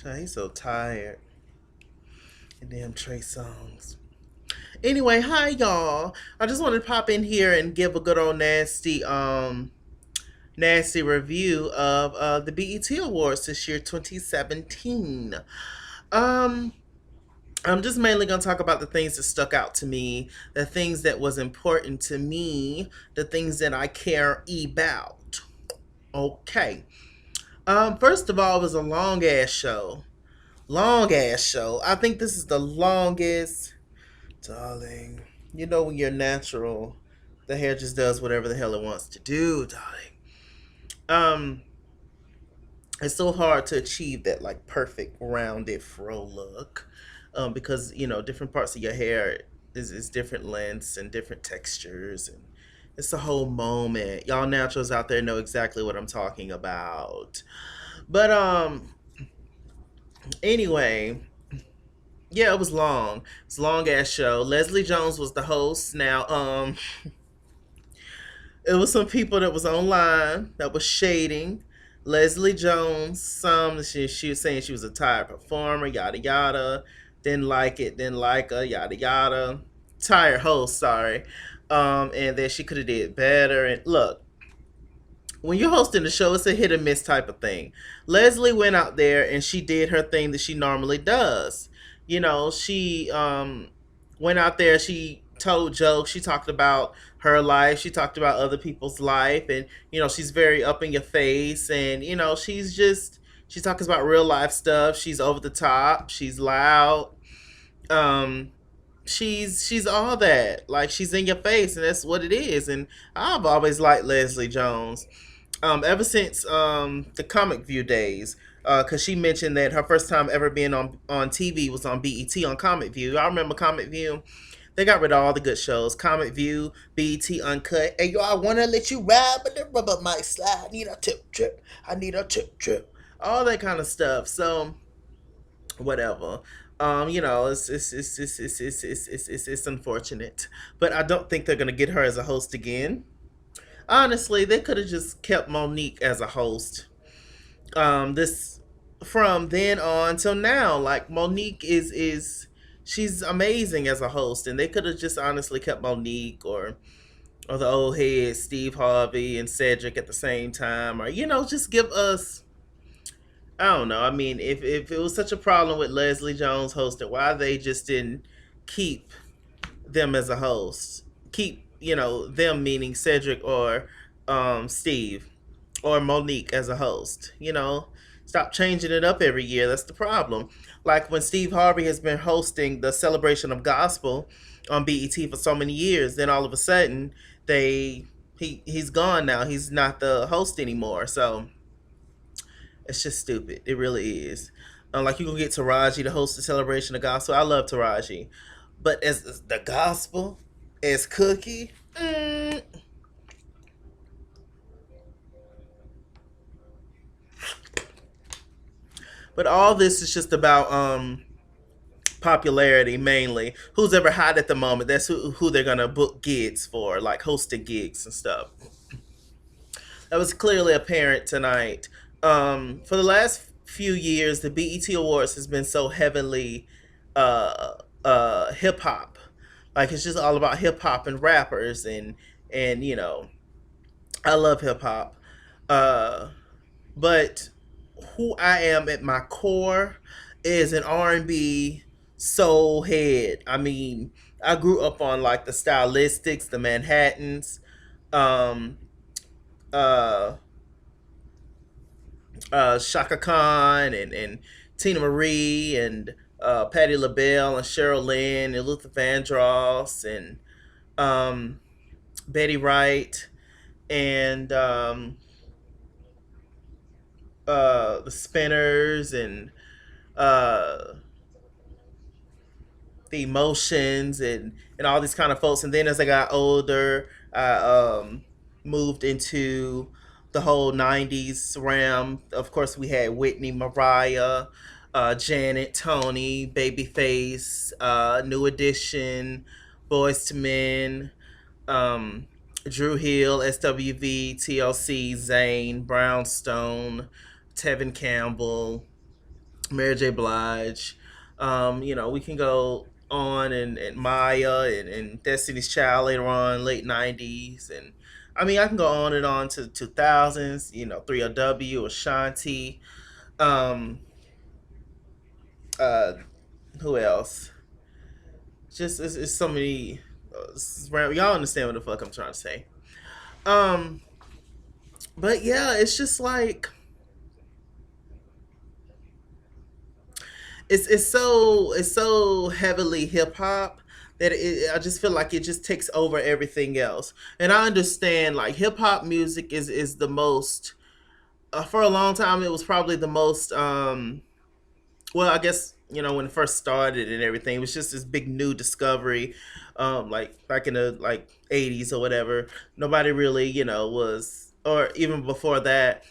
He's so tired. And damn Trey songs. Anyway, hi y'all. I just wanted to pop in here and give a good old nasty review of the BET Awards this year, 2017. Um, I'm just mainly gonna talk about the things that stuck out to me, the things that was important to me, the things that I care about. Okay. First of all, it was a long ass show. Long ass show. I think this is the longest. Darling, you know when you're natural, the hair just does whatever the hell it wants to do, darling. Um, it's so hard to achieve that like perfect rounded fro look, because different parts of your hair is different lengths and different textures, and it's the whole moment. Y'all naturals out there know exactly what I'm talking about. But anyway, yeah, it was long. It's a long ass show. Leslie Jones was the host. Now, it was some people that was online that was shading Leslie Jones. She was saying she was a tired performer, yada yada. Didn't like it, didn't like her, yada yada. Tired host, sorry. And that she could have did better. And look, when you're hosting the show, it's a hit or miss type of thing. Leslie went out there and she did her thing that she normally does. She went out there, she told jokes, she talked about her life, she talked about other people's life, and she's very up in your face, and she talks about real life stuff. She's over the top, she's loud. Um, she's all that. Like she's in your face, and that's what it is. And I've always liked Leslie Jones, ever since the Comic View days. Because she mentioned that her first time ever being on TV was on BET on Comic View. I remember Comic View. They got rid of all the good shows. Comic View, BET Uncut. Hey, yo, I want to let you ride, but the rubber might slide. I need a tip trip. I need a tip trip. All that kind of stuff. So, whatever. It's unfortunate, but I don't think they're gonna get her as a host again. Honestly, they could have just kept Monique as a host. This From then on till now, like Monique is she's amazing as a host, and they could have just honestly kept Monique or the old head Steve Harvey and Cedric at the same time, or just give us. I don't know. I mean, if it was such a problem with Leslie Jones hosting, why they just didn't keep them as a host? Keep them, meaning Cedric or Steve or Monique as a host. Stop changing it up every year. That's the problem. Like when Steve Harvey has been hosting the Celebration of Gospel on BET for so many years, then all of a sudden he's gone now. He's not the host anymore. So it's just stupid. It really is. Like you gonna get Taraji to host the Celebration of Gospel. I love Taraji, but as the gospel, as Cookie, but all this is just about popularity mainly. Who's ever hot at the moment? That's who they're gonna book gigs for, like hosting gigs and stuff. That was clearly apparent tonight. For the last few years, the BET Awards has been so heavily hip hop. Like it's just all about hip hop and rappers, and I love hip hop. Uh, but who I am at my core is an R&B soul head. I mean, I grew up on like the Stylistics, the Manhattans, um, uh, Shaka Khan and Tina Marie and Patti LaBelle and Cheryl Lynn and Luther Vandross and um, Betty Wright and the Spinners and uh, the Emotions and all these kind of folks. And then as I got older, I moved into the whole '90s realm. Of course, we had Whitney, Mariah, Janet, Tony, Babyface, New Edition, Boys to Men, um, Drew Hill, SWV, TLC, Zayn, Brownstone, Tevin Campbell, Mary J. Blige. We can go on and Maya and Destiny's Child later on, late '90s, and I mean I can go on to the 2000s. 3LW, Ashanti. Um, uh, who else? Just it's so many. Y'all understand what the fuck I'm trying to say. Um, but yeah, it's just like it's so heavily hip hop that I just feel like it just takes over everything else. And I understand like hip hop music is the most for a long time it was probably the most well I guess when it first started and everything it was just this big new discovery like back in the like 80s or whatever. Nobody really was, or even before that,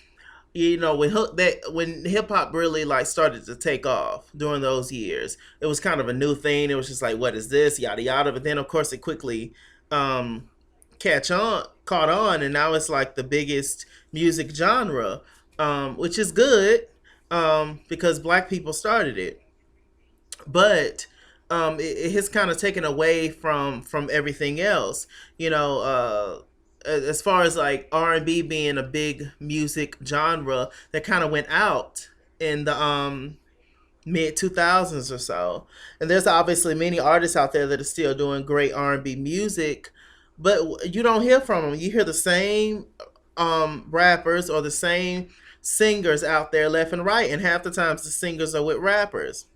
when hip hop really like started to take off during those years, it was kind of a new thing. It was just like, what is this, yada yada. But then of course it quickly um, caught on, and now it's like the biggest music genre, which is good because black people started it, but it has kind of taken away from everything else. As far as like R&B being a big music genre that kind of went out in the mid 2000s or so. And there's obviously many artists out there that are still doing great R&B music, but you don't hear from them. You hear the same rappers or the same singers out there left and right, and half the times the singers are with rappers.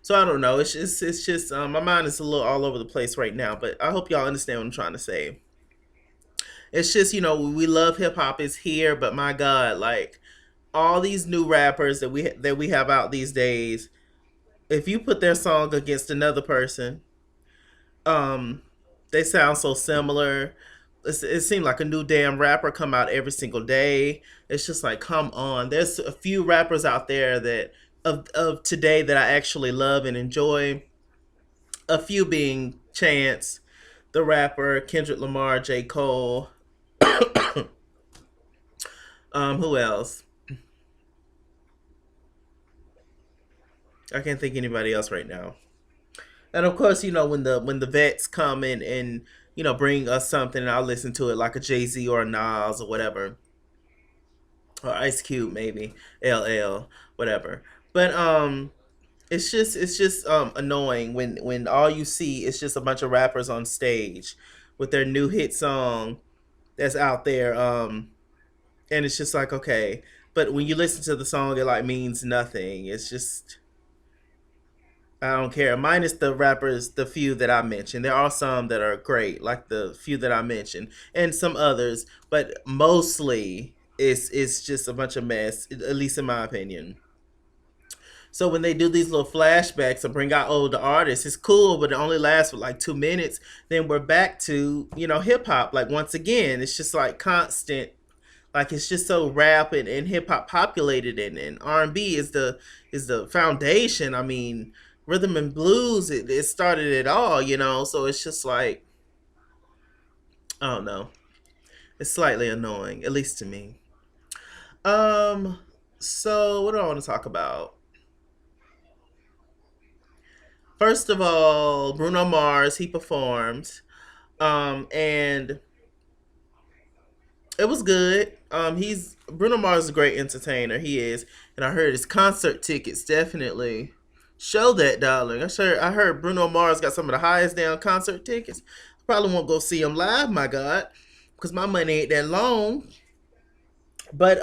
So I don't know. It's just my mind is a little all over the place right now, but I hope y'all understand what I'm trying to say. It's just we love hip hop is here, but my God, like all these new rappers that we have out these days, if you put their song against another person, um, they sound so similar. It seems like a new damn rapper come out every single day. It's just like, come on. There's a few rappers out there that of today that I actually love and enjoy. A few being Chance, the rapper, Kendrick Lamar, J. Cole. Who else? I can't think anybody else right now. And of course, when the vets come in and bring us something, and I'll listen to it like a Jay Z or a Nas or whatever, or Ice Cube maybe, LL, whatever. But it's just annoying when all you see is just a bunch of rappers on stage with their new hit song that's out there, and it's just like, okay, but when you listen to the song it like means nothing. It's just, I don't care. Minus the rappers, the few that I mentioned. There are some that are great, like the few that I mentioned, and some others, but mostly it's just a bunch of mess, at least in my opinion. So when they do these little flashbacks and bring out older artists, it's cool, but it only lasts for like 2 minutes. Then we're back to hip hop. Like once again, it's just like constant. Like it's just so rap and hip hop populated, and R&B is the foundation. I mean, rhythm and blues it started it all. So it's just like, I don't know. It's slightly annoying, at least to me. Um. So what do I want to talk about? First of all, Bruno Mars, he performed. And it was good. He's Bruno Mars is a great entertainer. He is, and I heard his concert tickets definitely show that, darling. I heard Bruno Mars got some of the highest down concert tickets. Probably won't go see him live, my God, because my money ain't that long. But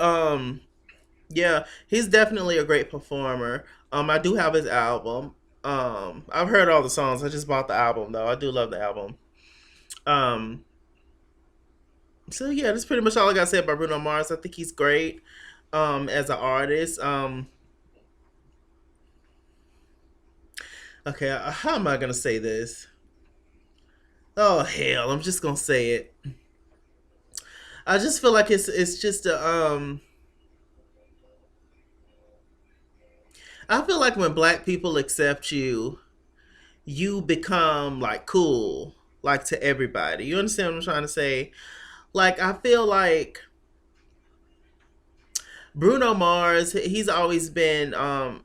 yeah, he's definitely a great performer. I do have his album. I've heard all the songs. I just bought the album though. I do love the album. Um, so yeah, that's pretty much all I got to say about Bruno Mars. I think he's great as an artist. Okay, how am I gonna say this? Oh hell, I'm just gonna say it. I just feel like it's just a I feel like when black people accept you, you become like cool, like to everybody. You understand what I'm trying to say? Like I feel like Bruno Mars, he's always been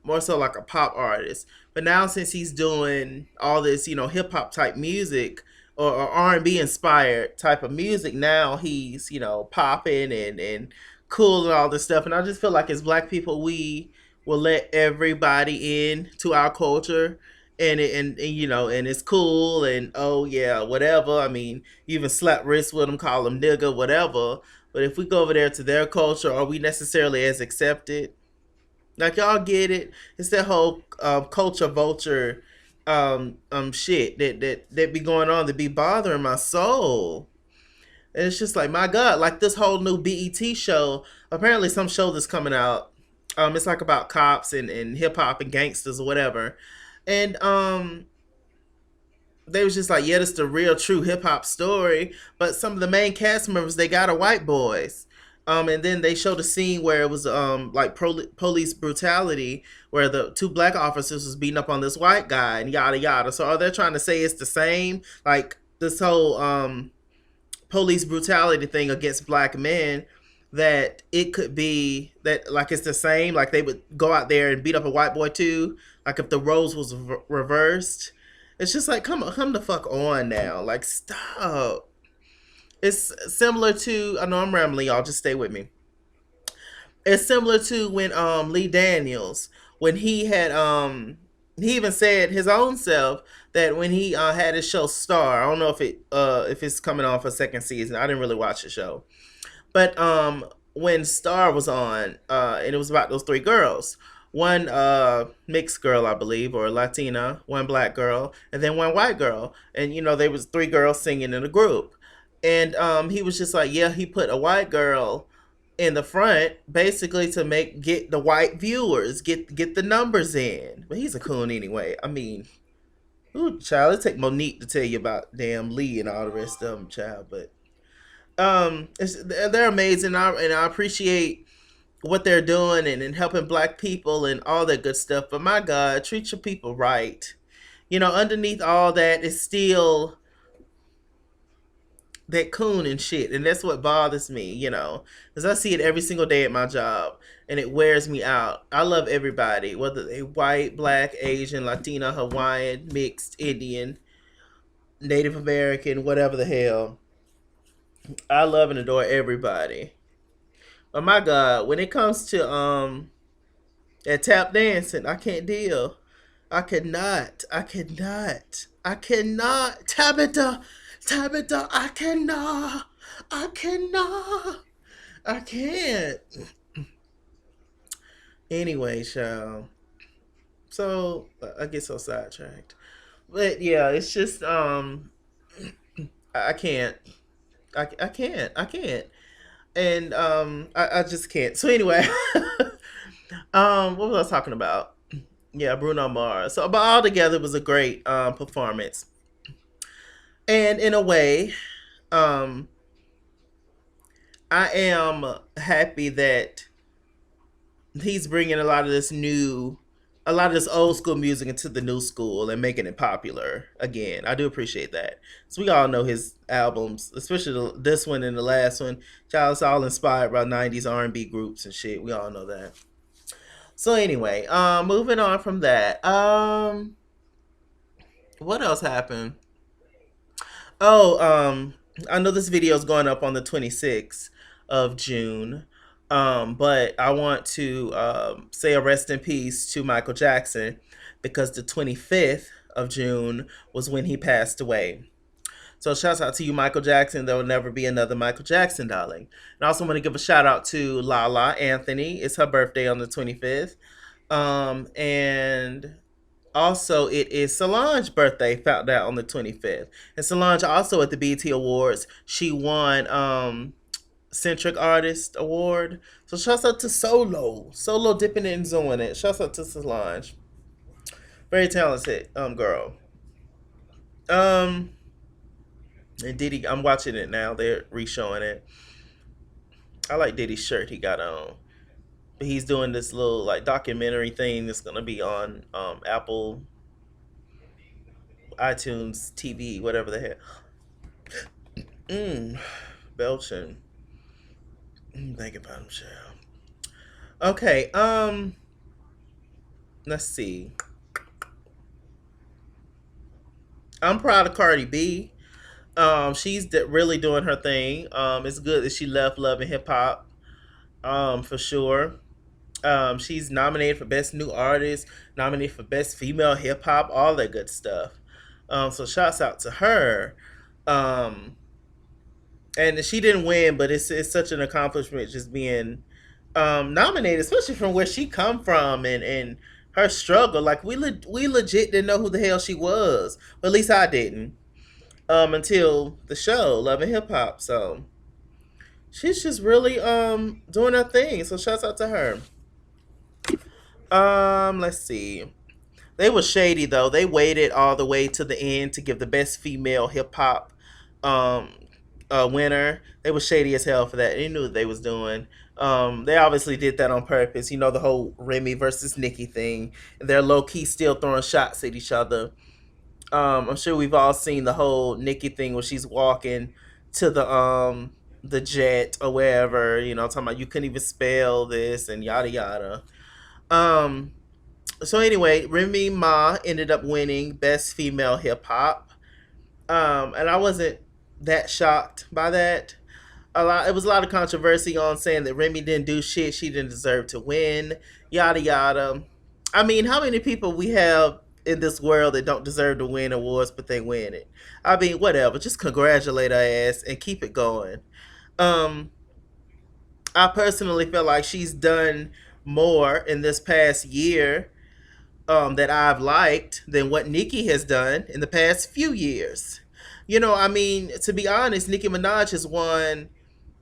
more so like a pop artist, but now since he's doing all this, hip hop type music or R and B inspired type of music, now he's popping and cool and all this stuff. And I just feel like as Black people, we will let everybody in to our culture. And it's cool and oh yeah, whatever. I mean, you even slap wrists with them, call them nigga, whatever. But if we go over there to their culture, are we necessarily as accepted? Like y'all get it? It's that whole culture vulture shit that be going on that be bothering my soul. And it's just like my God, like this whole new BET show. Apparently, some show that's coming out. It's like about cops and hip hop and gangsters or whatever. And they was just like, yeah, this the real true hip hop story. But some of the main cast members, they got a white boys. And then they showed a scene where it was like police brutality, where the two black officers was beating up on this white guy and yada yada. So are they trying to say it's the same? Like this whole police brutality thing against black men, that it could be that like it's the same, like they would go out there and beat up a white boy too, like if the roles was reversed. It's just like come the fuck on now, like stop. It's similar to, I know I'm rambling, y'all, just stay with me. It's similar to when Lee Daniels, when he even said his own self that when he had his show Star. I don't know if it's coming on for second season. I didn't really watch the show. But when Star was on, and it was about those three girls, one mixed girl, I believe, or Latina, one black girl, and then one white girl, and there was three girls singing in a group, and he was just like, yeah, he put a white girl in the front basically to get the white viewers, get the numbers in. But he's a coon anyway. I mean, ooh, child, it take Monique to tell you about damn Lee and all the rest of them, child. But they're amazing, and I appreciate what they're doing and helping black people and all that good stuff. But my God, treat your people right. Underneath all that is still that coon and shit, and that's what bothers me. Because I see it every single day at my job, and it wears me out. I love everybody, whether they white, black, Asian, Latina, Hawaiian, mixed, Indian, Native American, whatever the hell. I love and adore everybody. But my God, when it comes to that tap dancing, I can't deal. I cannot. I cannot. I cannot. Tabitha, Tabitha, I cannot. I cannot. I can't. Anyway, child. So I get so sidetracked. But yeah, it's just I can't. I can't. I can't. And I just can't. So anyway, what was I talking about? Yeah, Bruno Mars. So, but altogether, it was a great performance, and in a way, um, I am happy that he's bringing a lot of this old school music into the new school and making it popular again. I do appreciate that. So we all know his albums, especially this one and the last one. Child, it's all inspired by '90s R&B groups and shit. We all know that. So anyway, moving on from that. What else happened? Oh, I know this video is going up on the 26th of June. But I want to say a rest in peace to Michael Jackson, because the 25th of June was when he passed away. So shouts out to you, Michael Jackson. There will never be another Michael Jackson, darling. And I also want to give a shout out to Lala Anthony. It's her birthday on the 25th. And also, it is Solange's birthday, found out on the 25th. And Solange also at the BET Awards, she won Centric Artist Award. So shouts out to Solo dipping it and doing it. Shouts out to Solange. Very talented girl. Um and Diddy, I'm watching it now. They're re-showing it. I like Diddy's shirt he got on. But he's doing this little like documentary thing that's gonna be on Apple iTunes TV, whatever the heck. Mmm, Belching. Think about him, child. Okay. Let's see. I'm proud of Cardi B. She's really doing her thing. It's good that she left Love and Hip Hop. For sure. She's nominated for Best New Artist, nominated for Best Female Hip Hop, all that good stuff. So shouts out to her. Um, and she didn't win, but it's such an accomplishment just being nominated, especially from where she come from and her struggle. Like we legit didn't know who the hell she was. But at least I didn't until the show Love and Hip Hop. So she's just really doing her thing. So shouts out to her. Let's see. They were shady though. They waited all the way to the end to give the best female hip hop um winner. They were shady as hell for that. They knew what they was doing. They obviously did that on purpose. You know the whole Remy versus Nicki thing. They're low key still throwing shots at each other. I'm sure we've all seen the whole Nicki thing where she's walking to the jet or wherever. You know, talking about you couldn't even spell this and yada yada. Um, so anyway, Remy Ma ended up winning Best Female Hip Hop, and I wasn't that shocked by that. It was a lot of controversy on saying that Remy didn't do shit, she didn't deserve to win, yada yada. I mean, how many people we have in this world that don't deserve to win awards, but they win it? I mean, whatever. Just congratulate her ass and keep it going. Um, I personally feel like she's done more in this past year that I've liked than what Nicki has done in the past few years. You know, I mean, to be honest, Nicki Minaj has won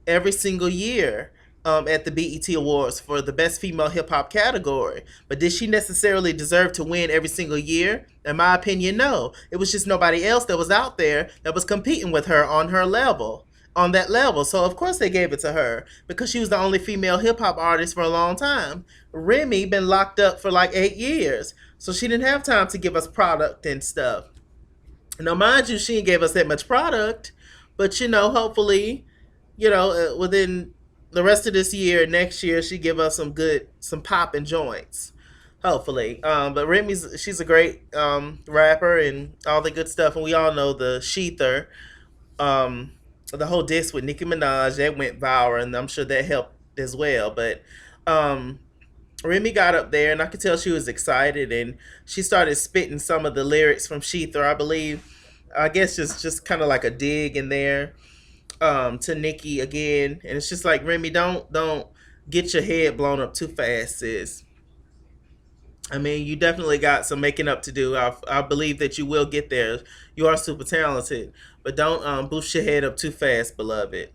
every single year at the BET Awards for the Best Female Hip Hop category. But did she necessarily deserve to win every single year? In my opinion, no. It was just nobody else that was out there that was competing with her on her level. On that level. So, of course, they gave it to her because she was the only female hip hop artist for a long time. Remy been locked up for like 8 years. So she didn't have time to give us product and stuff. Now, mind you, she didn't give us that much product, but you know, hopefully, within the rest of this year, next year, she give us some pop and joints. Hopefully, but she's a great rapper and all the good stuff, and we all know the Sheether, um, the whole disc with Nicki Minaj that went viral, and I'm sure that helped as well. But um, Remy got up there, and I could tell she was excited, and she started spitting some of the lyrics from Sheether, I believe. I guess just kind of like a dig in there to Nicki again, and it's just like Remy, don't get your head blown up too fast, sis. I mean, you definitely got some making up to do. I believe that you will get there. You are super talented, but don't boost your head up too fast, beloved.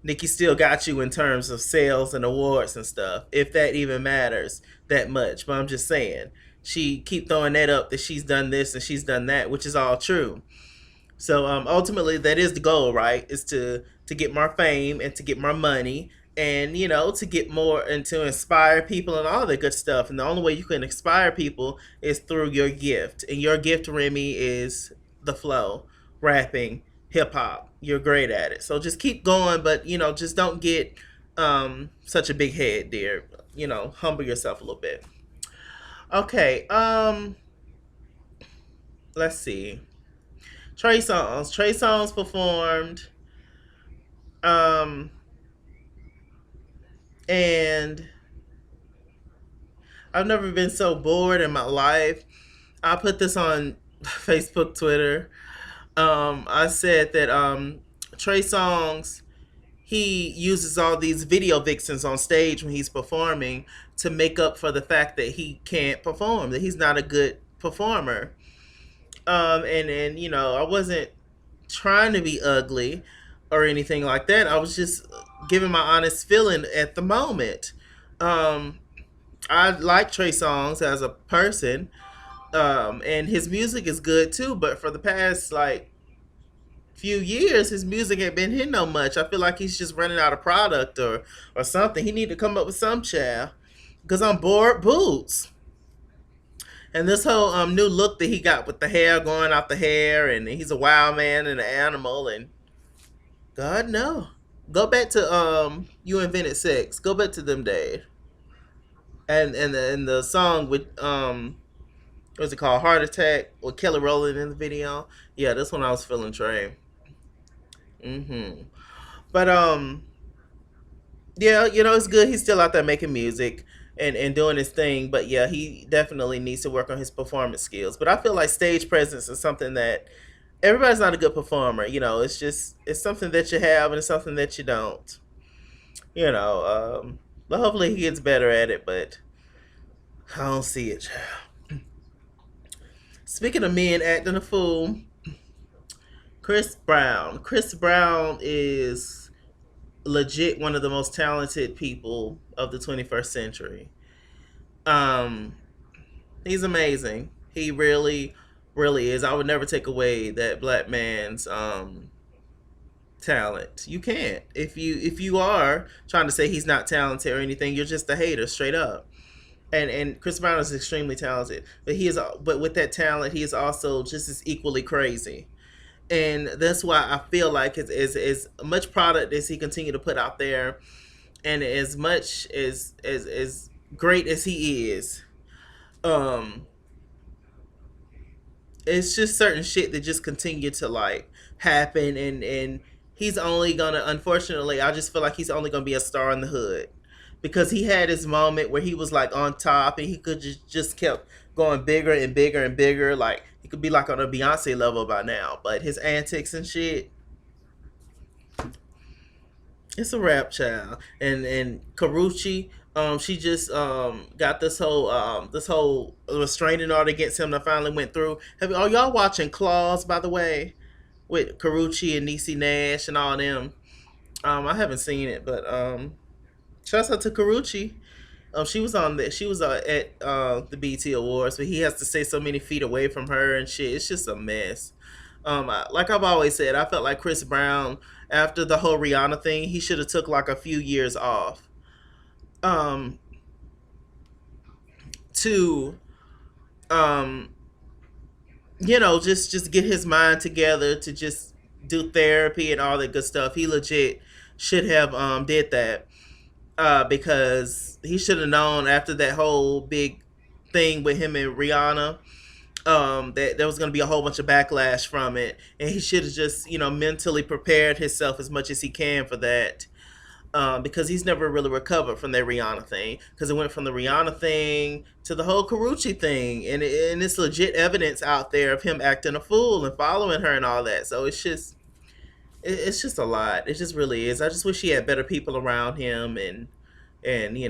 Nikki still got you in terms of sales and awards and stuff, if that even matters that much. But I'm just saying, she keep throwing that up that she's done this and she's done that, which is all true. So ultimately, that is the goal, right? Is to get more fame and to get more money, and to get more and to inspire people and all that good stuff. And the only way you can inspire people is through your gift. And your gift, Remy, is the flow, rapping, hip hop. You're great at it. So just keep going, but just don't get such a big head, dear. Humble yourself a little bit. Okay. Let's see. Trey Songz performed, um, and I've never been so bored in my life. I put this on Facebook, Twitter. I said that Trey Songz, he uses all these video vixens on stage when he's performing to make up for the fact that he can't perform, that he's not a good performer. And I wasn't trying to be ugly or anything like that. I was just giving my honest feeling at the moment. Um, I like Trey Songz as a person, and his music is good too. But for the past like few years, his music ain't been hitting no much. I feel like he's just running out of product or something. He need to come up with some child because I'm bored boots. And this whole new look that he got with the hair going out the hair, and he's a wild man and an animal, and God no. Go back to you invented sex. Go back to them days. And the song with what's it called, Heart Attack with Kelly Rowland in the video. Yeah, this one I was feeling Trey. Mm-hmm. But yeah, it's good. He's still out there making music and doing his thing. But yeah, he definitely needs to work on his performance skills. But I feel like stage presence is something that everybody's not a good performer. It's just it's something that you have and it's something that you don't. You know, but hopefully he gets better at it. But I don't see it. Speaking of men acting a fool, Chris Brown. Chris Brown is legit one of the most talented people of the 21st century. Um, he's amazing. He really, really is. I would never take away that black man's talent. You can't. If you are trying to say he's not talented or anything, you're just a hater, straight up. And Chris Brown is extremely talented, but with that talent, he is also just as equally crazy. And that's why I feel like as much product as he continue to put out there, and as much as great as he is, um, it's just certain shit that just continue to like happen, and he's only gonna, unfortunately, I just feel like he's only gonna be a star in the hood because he had his moment where he was like on top and he could just kept going bigger and bigger and bigger. Like he could be like on a Beyonce level by now, but his antics and shit, it's a rap, child. And Karuchi, she just got this whole restraining order against him that finally went through. Are y'all watching Claws, by the way, with Karuchi and Niecy Nash and all them? I haven't seen it, but shouts out to Karuchi. She was on the she was at the BT Awards, but he has to stay so many feet away from her and shit. It's just a mess. Like I've always said, I felt like Chris Brown after the whole Rihanna thing, he should have took like a few years off, um, to um, just get his mind together to just do therapy and all that good stuff. He legit should have did that because he should have known after that whole big thing with him and Rihanna, that there was going to be a whole bunch of backlash from it, and he should have just mentally prepared himself as much as he can for that. Because he's never really recovered from that Rihanna thing. Because it went from the Rihanna thing to the whole Karuchi thing, and it's legit evidence out there of him acting a fool and following her and all that. So it's just a lot. It just really is. I just wish he had better people around him, and and he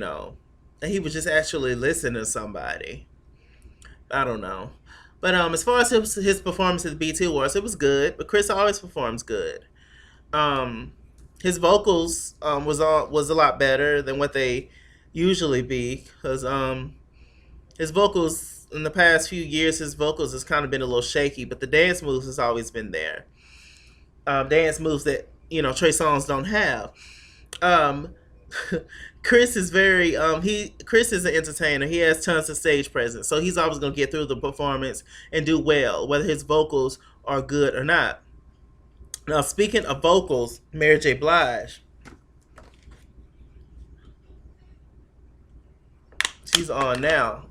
would just actually listen to somebody. I don't know. But as far as his performance at the BT Awards, it was good. But Chris always performs good. Um, his vocals was a lot better than what they usually be because his vocals in the past few years, his vocals has kind of been a little shaky, but the dance moves has always been there. Dance moves that Trey Songz don't have. Um, Chris is very he Chris is an entertainer. He has tons of stage presence, so he's always gonna get through the performance and do well, whether his vocals are good or not. Now, speaking of vocals, Mary J. Blige, she's on now.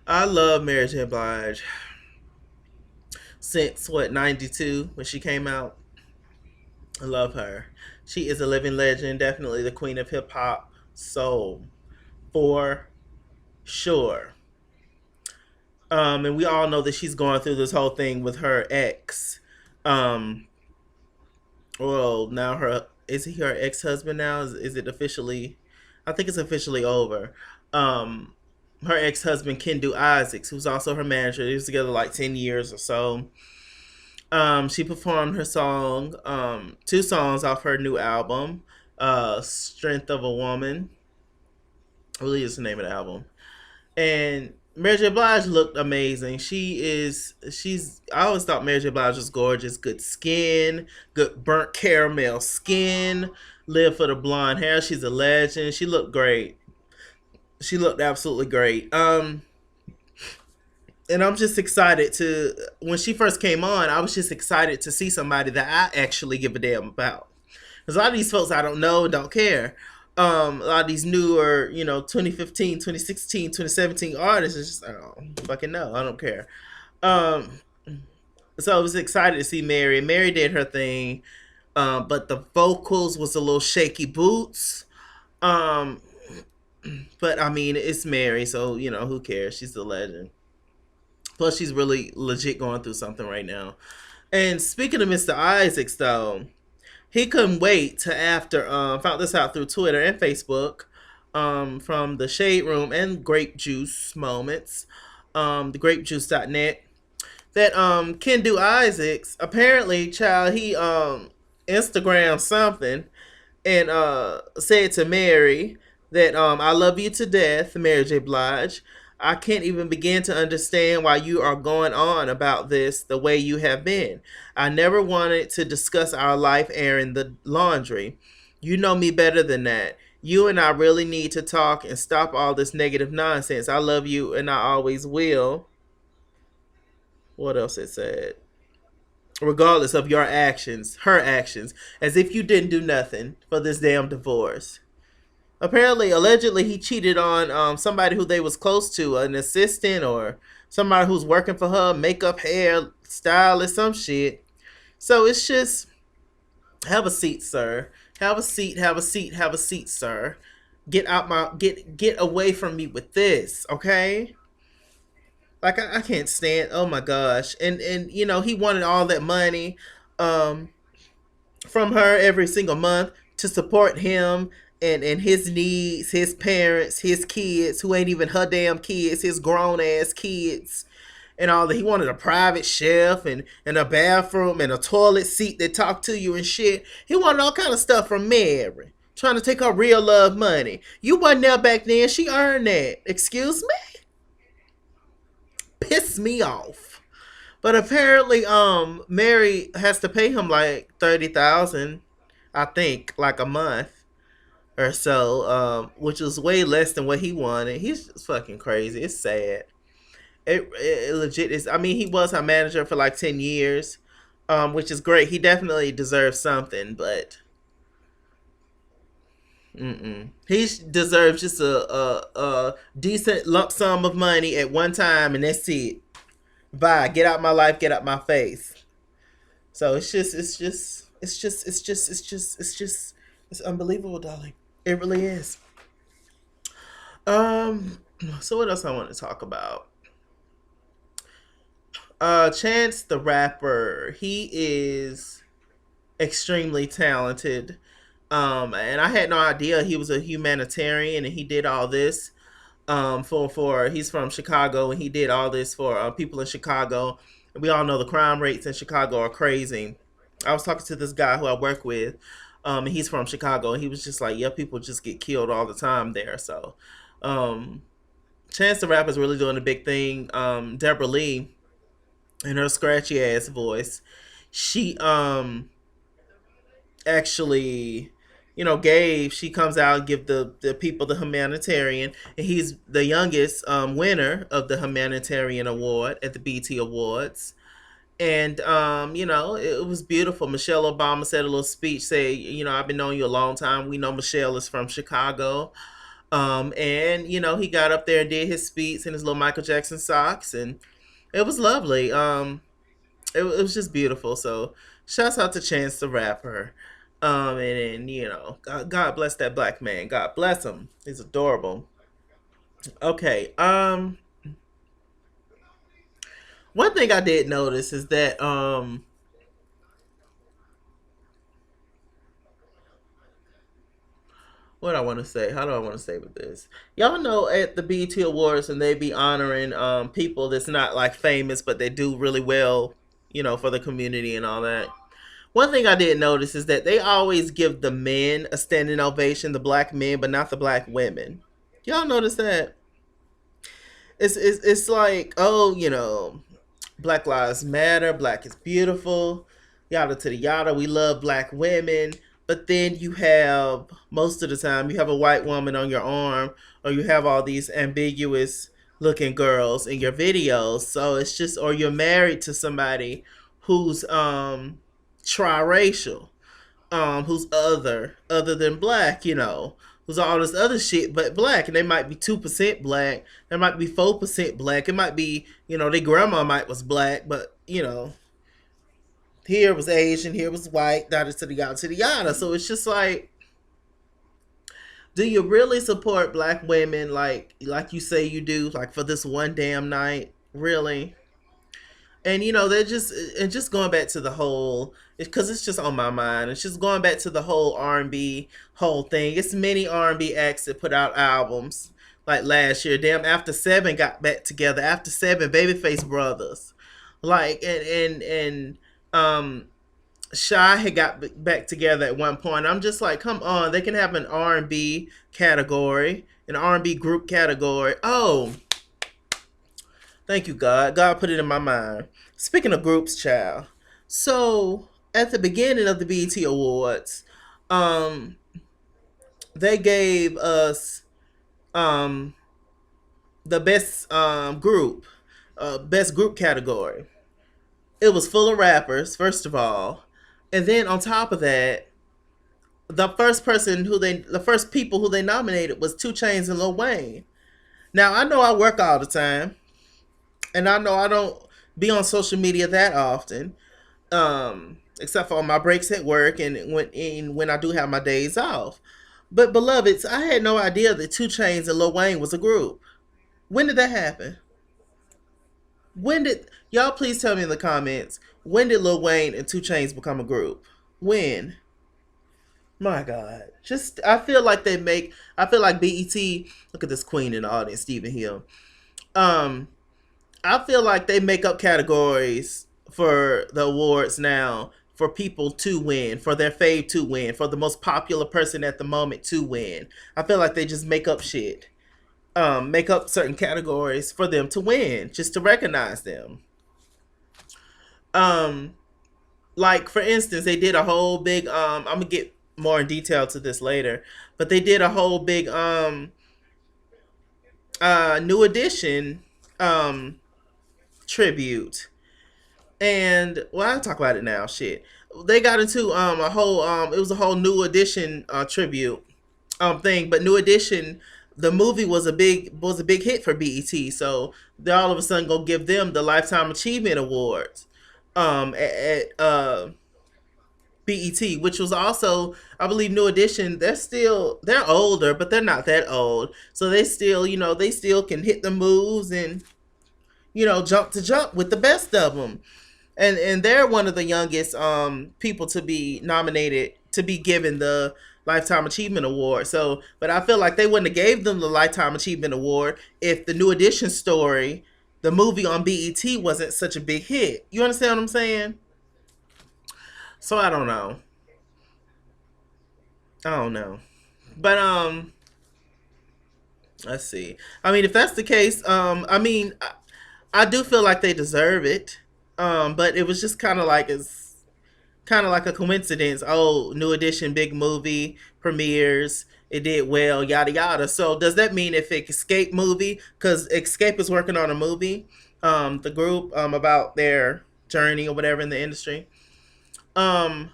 I love Mary J. Blige since what, '92 when she came out. I love her. She is a living legend, definitely the queen of hip hop soul for sure. And we all know that she's going through this whole thing with her ex. Um, well, now her is he her ex husband now? Is it officially? I think it's officially over. Um, her ex husband Kendu Isaacs, who's also her manager. They was together like 10 years or so. She performed her song, two songs off her new album, "Strength of a Woman." I believe is the name of the album. And Mary J. Blige looked amazing. She's. I always thought Mary J. Blige was gorgeous. Good skin, good burnt caramel skin. Live for the blonde hair. She's a legend. She looked great. She looked absolutely great. And I'm just excited to, when she first came on, I was just excited to see somebody that I actually give a damn about. Because a lot of these folks I don't know, don't care. A lot of these newer, 2015, 2016, 2017 artists is just, I don't fucking know. I don't care. Um, so I was excited to see Mary. Mary did her thing, but the vocals was a little shaky boots. Um, but I mean, it's Mary, so who cares? She's a legend. Plus, she's really legit going through something right now. And speaking of Mr. Isaacs, though, he couldn't wait to after found this out through Twitter and Facebook, from the Shade Room and Grape Juice Moments, the grapejuice.net, that Kendu Isaacs apparently, child, he Instagram something and said to Mary that I love you to death, Mary J. Blige. I can't even begin to understand why you are going on about this the way you have been. I never wanted to discuss our life airing the laundry. You know me better than that. You and I really need to talk and stop all this negative nonsense. I love you and I always will. What else it said? Regardless of your actions, her actions, as if you didn't do nothing for this damn divorce. Apparently, allegedly, he cheated on somebody who they was close to, an assistant or somebody who's working for her, makeup, hair, stylist, some shit. So it's just, have a seat, sir. Have a seat. Have a seat. Have a seat, sir. Get away from me with this, okay? Like I can't stand. Oh my gosh, and he wanted all that money, um, from her every single month to support him and his needs, his parents, his kids who ain't even her damn kids, his grown ass kids, and all that. He wanted a private chef and a bathroom and a toilet seat that talked to you and shit. He wanted all kind of stuff from Mary. Trying to take her real love money. You wasn't there back then. She earned that. Excuse me? Piss me off. But apparently, Mary has to pay him like 30,000, I think, like a month or so, which was way less than what he wanted. He's just fucking crazy. It's sad. It legit is. I mean, he was her manager for like 10 years, which is great. He definitely deserves something, but he deserves just a decent lump sum of money at one time, and that's it. Bye. Get out my life. Get out my face. So it's unbelievable, darling. It really is. Um, so what else I want to talk about? Chance the Rapper. He is extremely talented. And I had no idea he was a humanitarian and he did all this. For he's from Chicago and he did all this for people in Chicago. And we all know the crime rates in Chicago are crazy. I was talking to this guy who I work with, and he's from Chicago, and he was just like, "Yeah, people just get killed all the time there." So, um, Chance the Rapper is really doing a big thing. Deborah Lee, in her scratchy ass voice, she actually, she comes out and give the people the humanitarian, and he's the youngest winner of the humanitarian award at the BT Awards. And it was beautiful. Michelle Obama said a little speech, say, I've been knowing you a long time. We know Michelle is from Chicago. And he got up there and did his speech in his little Michael Jackson socks, and it was lovely. It was just beautiful. So shouts out to Chance the Rapper. And God bless that black man. God bless him. He's adorable. Okay. One thing I did notice is that what I want to say. How do I want to say with this? Y'all know at the BET Awards and they be honoring people that's not like famous but they do really well, for the community and all that. One thing I did notice is that they always give the men a standing ovation, the black men, but not the black women. Y'all notice that? It's like, oh, Black Lives Matter, Black is beautiful, yada to the yada. We love black women, but then you have most of the time you have a white woman on your arm, or you have all these ambiguous looking girls in your videos. So it's just, or you're married to somebody who's triracial, who's other than black, who's all this other shit but black, and they might be 2% black, they might be 4% black, it might be, their grandma might was black, but here was Asian, here was white, yada to the yada. So it's just like, do you really support black women like you say you do, like for this one damn night? Really? And they're just going back to the whole, because it's just on my mind. It's just going back to the whole R&B whole thing. It's many R&B acts that put out albums like last year. Damn, After Seven got back together. After Seven, Babyface Brothers, like and Shy had got back together at one point. I'm just like, come on, they can have an R&B category, an R&B group category. Oh, thank you, God. God put it in my mind. Speaking of groups, child. So at the beginning of the BET Awards, um, they gave us um the best group category. It was full of rappers, first of all, and then on top of that, the first people who they nominated was Two Chainz and Lil Wayne. Now I know I work all the time, and I know I don't be on social media that often, except for on my breaks at work and when I do have my days off. But beloveds, I had no idea that Two Chainz and Lil Wayne was a group. When did that happen? When did y'all please tell me in the comments? When did Lil Wayne and Two Chainz become a group? When? My God, just I feel like they make. I feel like BET. Look at this queen in the audience, Stephen Hill. Um, I feel like they make up categories for the awards now for people to win, for their fave to win, for the most popular person at the moment to win. I feel like they just make up shit, make up certain categories for them to win, just to recognize them. Um, like for instance, they did a whole big. I'm gonna get more in detail to this later, but they did a whole big New Edition um tribute. And well, I'll talk about it now. Shit, they got into a whole it was a whole New Edition tribute thing, but New Edition, the movie was a big hit for BET, so they all of a sudden go give them the Lifetime Achievement Awards at BET, which was also, I believe, New Edition. They're older, but they're not that old, so they still can hit the moves and jump to jump with the best of them. And they're one of the youngest people to be nominated to be given the Lifetime Achievement Award. So, but I feel like they wouldn't have gave them the Lifetime Achievement Award if the New Edition story, the movie on BET, wasn't such a big hit. You understand what I'm saying? So I don't know. I don't know. But let's see. I mean, if that's the case, I mean, I do feel like they deserve it. But it was just kind of like a coincidence. Oh, New Edition big movie premieres. It did well, yada yada. So does that mean if Escape movie, because Escape is working on a movie, the group about their journey or whatever in the industry. Um,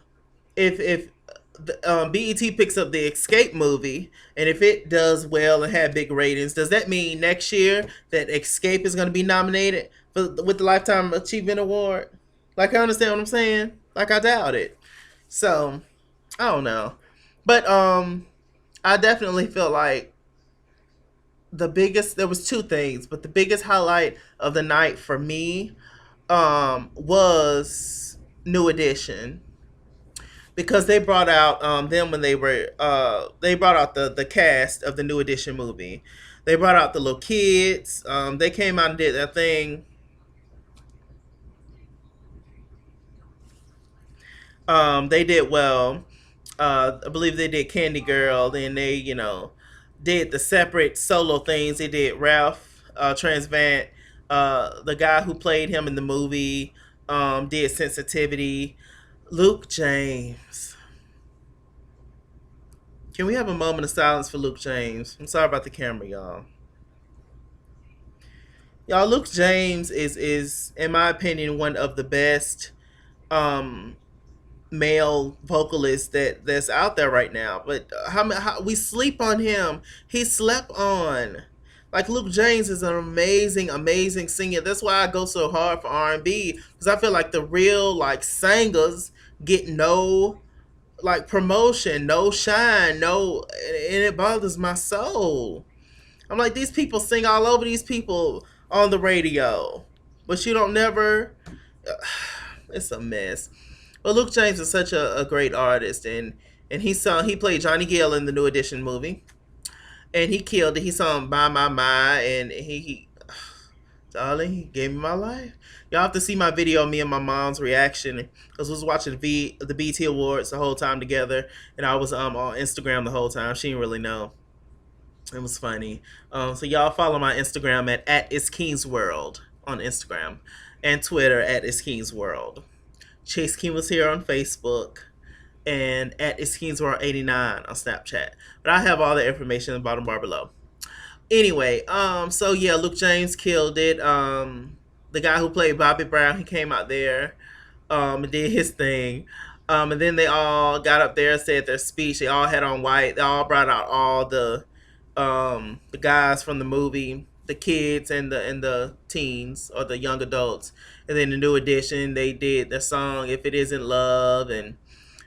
if BET picks up the Escape movie, and if it does well and have big ratings, does that mean next year that Escape is going to be nominated with the Lifetime Achievement Award? Like, I understand what I'm saying. Like, I doubt it. So I don't know, but I definitely feel like the biggest. There was two things, but the biggest highlight of the night for me was New Edition, because they brought out them when they brought out the cast of the New Edition movie. They brought out the little kids. They came out and did their thing. They did well. I believe they did Candy Girl. Then they did the separate solo things. They did Ralph Transvant, the guy who played him in the movie. Did Sensitivity. Luke James. Can we have a moment of silence for Luke James? I'm sorry about the camera, y'all. Y'all, Luke James is in my opinion one of the best um male vocalist that's out there right now. But how we sleep on him? He slept on. Like Luke James is an amazing singer. That's why I go so hard for R&B, because I feel like the real like singers get no like promotion, no shine, no, and it bothers my soul. I'm like, these people sing all over these people on the radio, but you don't never. It's a mess. But Luke James is such a great artist, and he played Johnny Gill in the New Edition movie, and he killed it. He sung "My My My," and he darling, he gave me my life. Y'all have to see my video, me and my mom's reaction, because we was watching the BT Awards the whole time together, and I was on Instagram the whole time. She didn't really know. It was funny. So y'all follow my Instagram at ITSKINGWORLD on Instagram, and Twitter at ITSKINGWORLD. Chase King was here on Facebook, and at ITSKINGWORLD89 on Snapchat. But I have all the information in the bottom bar below. Anyway, so yeah, Luke James killed it. The guy who played Bobby Brown, he came out there, and did his thing. And then they all got up there and said their speech. They all had on white. They all brought out all the guys from the movie, the kids and the teens or the young adults. And then the New Edition, they did their song "If It Isn't Love," and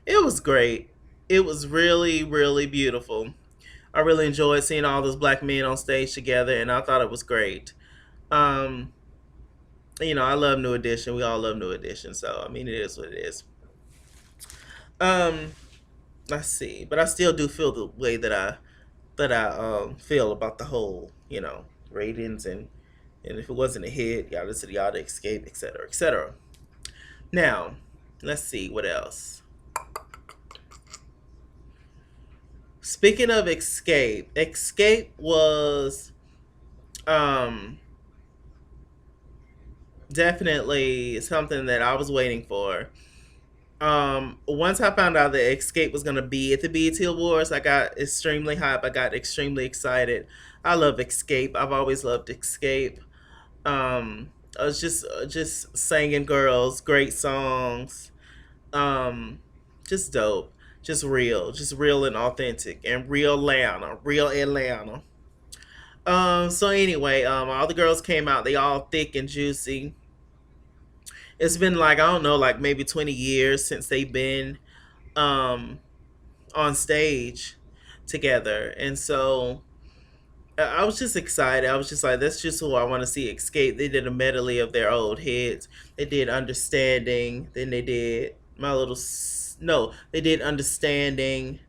it was great. It was really beautiful. I really enjoyed seeing all those black men on stage together, and I thought it was great. Um, I love New Edition. We all love New Edition, so I mean, it is what it is. Um, let's see, but I still do feel the way that I feel about the whole, ratings, and if it wasn't a hit, yada escape, etc., etc. Now, let's see what else. Speaking of escape, escape was um definitely something that I was waiting for. Once I found out that Escape was gonna be at the BET Awards, I got extremely hype. I got extremely excited. I love Escape. I've always loved Escape. I was just singing girls, great songs. Um, just dope, just real and authentic, and real Atlanta. So anyway, all the girls came out. They all thick and juicy. It's been like, I don't know, like maybe 20 years since they've been um on stage together, and so I was just excited. I was just like, that's just who I want to see escape. They did a medley of their old hits. They did Understanding, then they did My Little no, they did Understanding,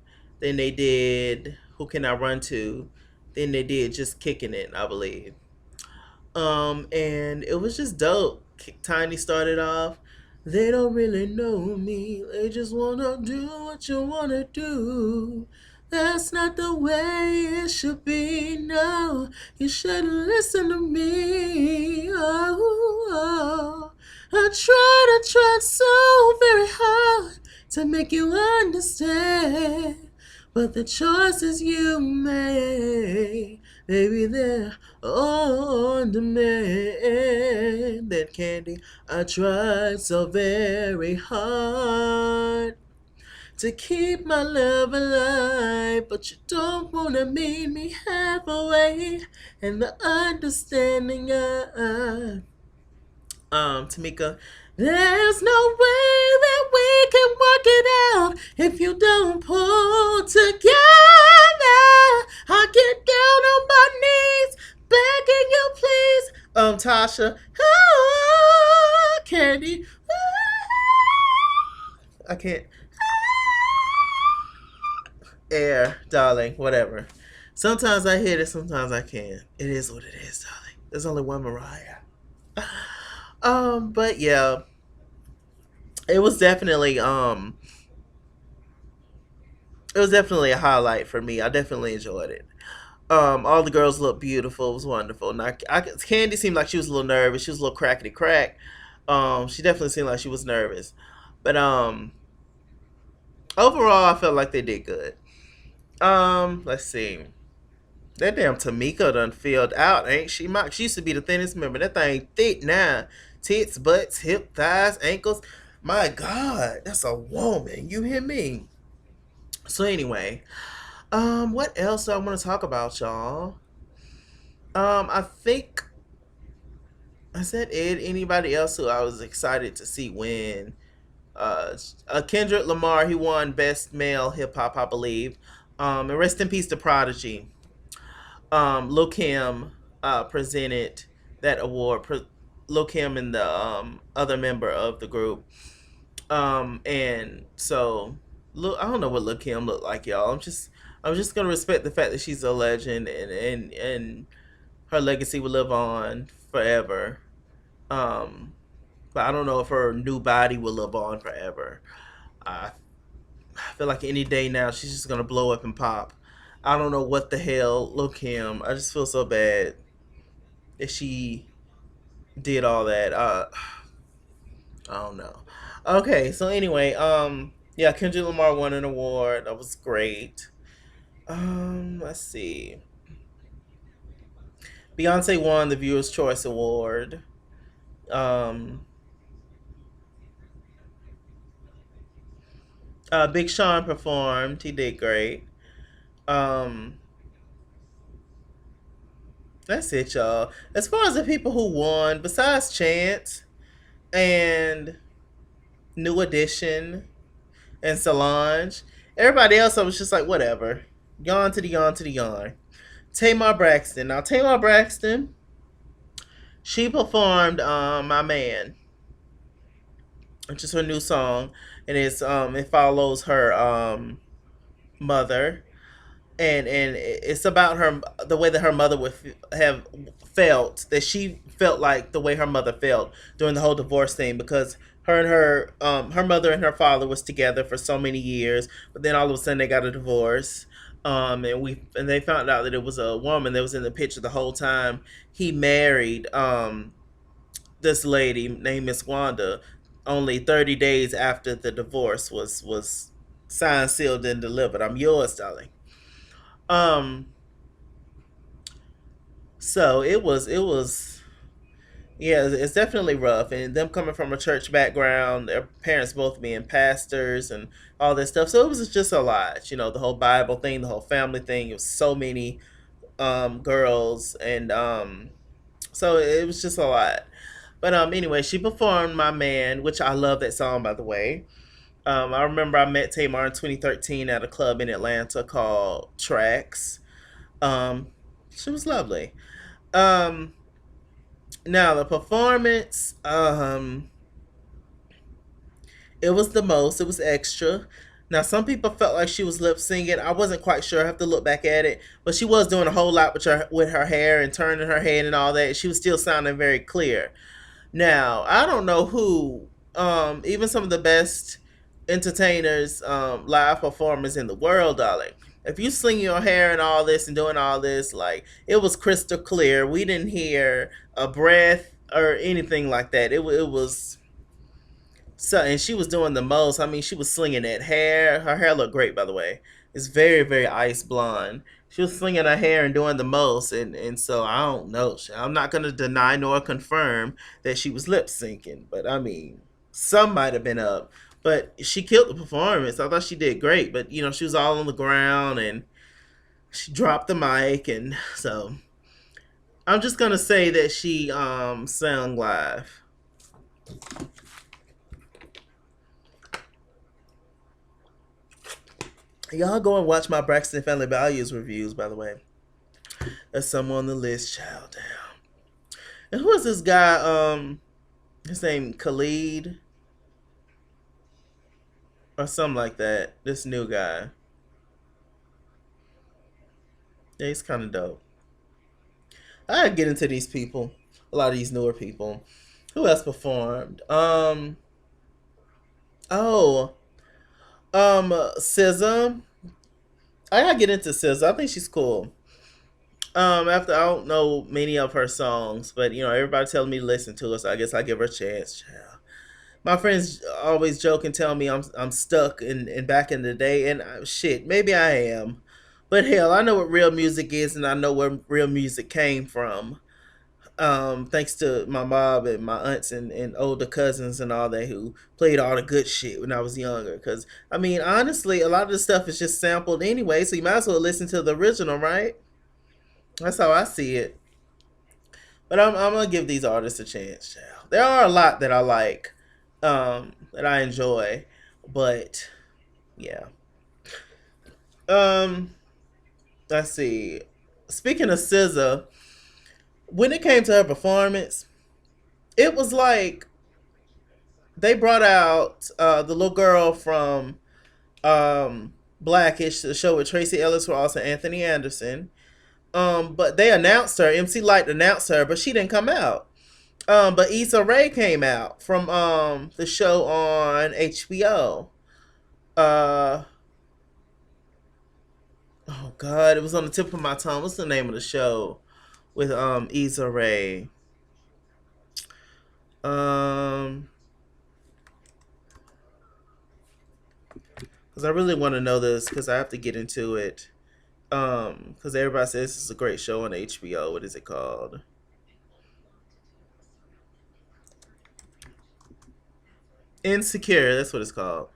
then they did Who Can I Run To, then they did Just Kicking It, I believe. And it was just dope. Tiny started off. They don't really know me. They just wanna do what you wanna do. That's not the way it should be. No, you shouldn't listen to me. Oh. I tried so very hard to make you understand. But the choices you made, baby, they're on demand. That candy, I tried so very hard to keep my love alive, but you don't wanna meet me halfway. And the understanding Tamika, there's no way that we can work it out if you don't pull together. I get down on my knees, begging you, please. Tasha, Candy, I can't. Air, darling, whatever. Sometimes I hit it, sometimes I can't. It is what it is, darling. There's only one Mariah. But yeah, it was definitely a highlight for me. I definitely enjoyed it. All the girls looked beautiful. It was wonderful. Now, Candy seemed like she was a little nervous. She was a little crackety crack. She definitely seemed like she was nervous. But overall, I felt like they did good. Let's see. That damn Tamika done filled out, ain't she? She used to be the thinnest member. That thing thick now. Tits, butts, hip, thighs, ankles. My God, that's a woman. You hear me? So anyway, what else do I want to talk about, y'all? I think I said it. Anybody else who I was excited to see win? Kendrick Lamar, he won Best Male Hip Hop, I believe. And rest in peace to Prodigy. Lil Kim presented that award. Lil Kim and the other member of the group. And so, look, I don't know what Lil Kim looked like, y'all. I'm just gonna respect the fact that she's a legend, and her legacy will live on forever. Um, but I don't know if her new body will live on forever. I feel like any day now she's just gonna blow up and pop. I don't know what the hell. Lil Kim, I just feel so bad that she did all that. I don't know. Okay, so anyway, yeah, Kendrick Lamar won an award. That was great. Let's see. Beyonce won the Viewer's Choice Award. Um, Big Sean performed. He did great. Um, that's it, y'all. As far as the people who won, besides Chance and New Edition and Solange, everybody else I was just like, whatever. Yawn to the yawn to the yawn. Tamar Braxton. Now Tamar Braxton, she performed My Man, which is her new song, and it follows her mother, and it's about her, the way that her mother would have felt, that she felt like the way her mother felt during the whole divorce thing, because her mother and her father was together for so many years, but then all of a sudden they got a divorce. And they found out that it was a woman that was in the picture the whole time. He married this lady named Miss Wanda only 30 days after the divorce was signed, sealed, and delivered. I'm yours, darling. Um, so it was yeah, it's definitely rough, and them coming from a church background, their parents both being pastors and all this stuff. So it was just a lot, the whole Bible thing, the whole family thing. It was so many girls, and so it was just a lot. But anyway, she performed My Man, which I love that song, by the way. I remember I met Tamar in 2013 at a club in Atlanta called Tracks. She was lovely. Um, Now the performance, it was the most. It was extra. Now some people felt like she was lip singing. I wasn't quite sure. I have to look back at it, but she was doing a whole lot with her hair and turning her head and all that. She was still sounding very clear. Now, I don't know who, even some of the best entertainers, live performers in the world, darling. If you sling your hair and all this and doing all this, like, it was crystal clear. We didn't hear a breath or anything like that. It was so, and she was doing the most. I mean, she was slinging that hair. Her hair looked great, by the way. It's very, very ice blonde. She was slinging her hair and doing the most, and so I don't know. I'm not gonna deny nor confirm that she was lip syncing, but I mean, some might have been up. But she killed the performance. I thought she did great, but she was all on the ground and she dropped the mic, and so I'm just gonna say that she sang live. Y'all go and watch my Braxton Family Values reviews, by the way. There's some on the list, child. Damn. And who is this guy? His name Khalid or something like that. This new guy. Yeah, he's kind of dope. I get into these people. A lot of these newer people. Who else performed? Oh, SZA. I gotta get into SZA. I think she's cool. After I don't know many of her songs, but everybody telling me to listen to her, so I guess I give her a chance. Child. My friends always joke and tell me I'm stuck in back in the day, and shit, maybe I am, But hell, I know what real music is, and I know where real music came from. Thanks to my mom and my aunts and older cousins and all that who played all the good shit when I was younger. Because I mean, honestly, a lot of the stuff is just sampled anyway, so you might as well listen to the original, right? That's how I see it. But I'm gonna give these artists a chance. Child. There are a lot that I like, that I enjoy, but yeah. Um, let's see. Speaking of SZA, when it came to her performance, it was like they brought out the little girl from Blackish, the show with Tracy Ellis Ross and Anthony Anderson. But they announced her. MC Light announced her, but she didn't come out. But Issa Rae came out from the show on HBO. Uh, oh God, it was on the tip of my tongue. What's the name of the show with Issa Rae? Um, because I really want to know this because I have to get into it. Because everybody says this is a great show on HBO. What is it called? Insecure. That's what it's called.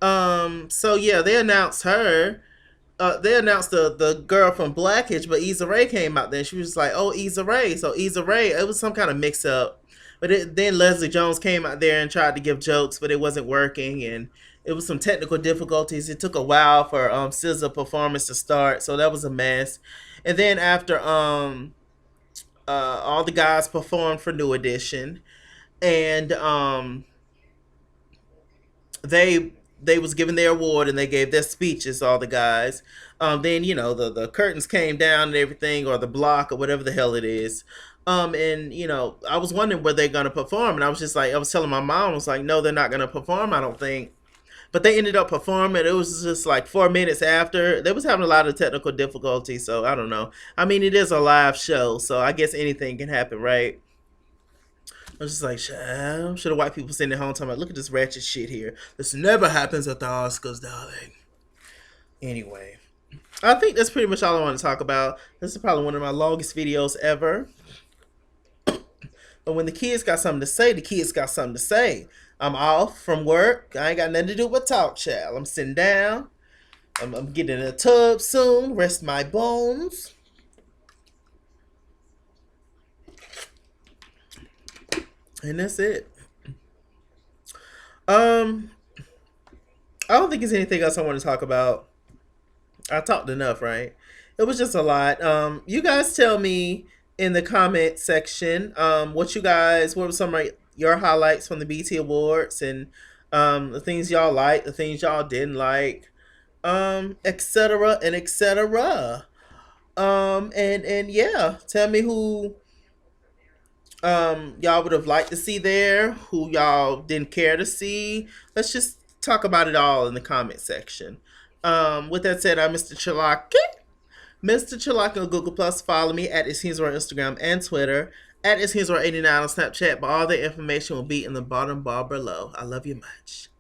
So yeah, they announced her. They announced the girl from Blackish, but Issa Rae came out there. She was like, "Oh, Issa Rae." So Issa Rae, it was some kind of mix up. Then Leslie Jones came out there and tried to give jokes, but it wasn't working, and it was some technical difficulties. It took a while for SZA performance to start, so that was a mess. And then after all the guys performed for New Edition, and they was given their award and they gave their speeches, all the guys. Then the curtains came down and everything, or the block or whatever the hell it is. And I was wondering where they're gonna perform, and I was just like, I was telling my mom, I was like, no, they're not gonna perform, I don't think. But they ended up performing. It was just like 4 minutes after. They was having a lot of technical difficulties, so I don't know. I mean, it is a live show, so I guess anything can happen, right? I was just like, should the white people sitting at home talking about, look at this ratchet shit here. This never happens at the Oscars, darling. Anyway, I think that's pretty much all I want to talk about. This is probably one of my longest videos ever. But when the kids got something to say, the kids got something to say. I'm off from work. I ain't got nothing to do but talk, child. I'm sitting down. I'm getting in a tub soon. Rest my bones. And that's it. Um, I don't think there's anything else I want to talk about. I talked enough, right? It was just a lot. You guys tell me in the comment section what were some of your highlights from the BT Awards, and the things y'all like, the things y'all didn't like, etc. and etc. And yeah, tell me who y'all would have liked to see there, who y'all didn't care to see. Let's just talk about it all in the comment section. With that said, I'm Mr. Chalaki. Mr. Chalaki on Google Plus. Follow me at Iskingzor on Instagram and Twitter. At Iskingzor89 on Snapchat. But all the information will be in the bottom bar below. I love you much.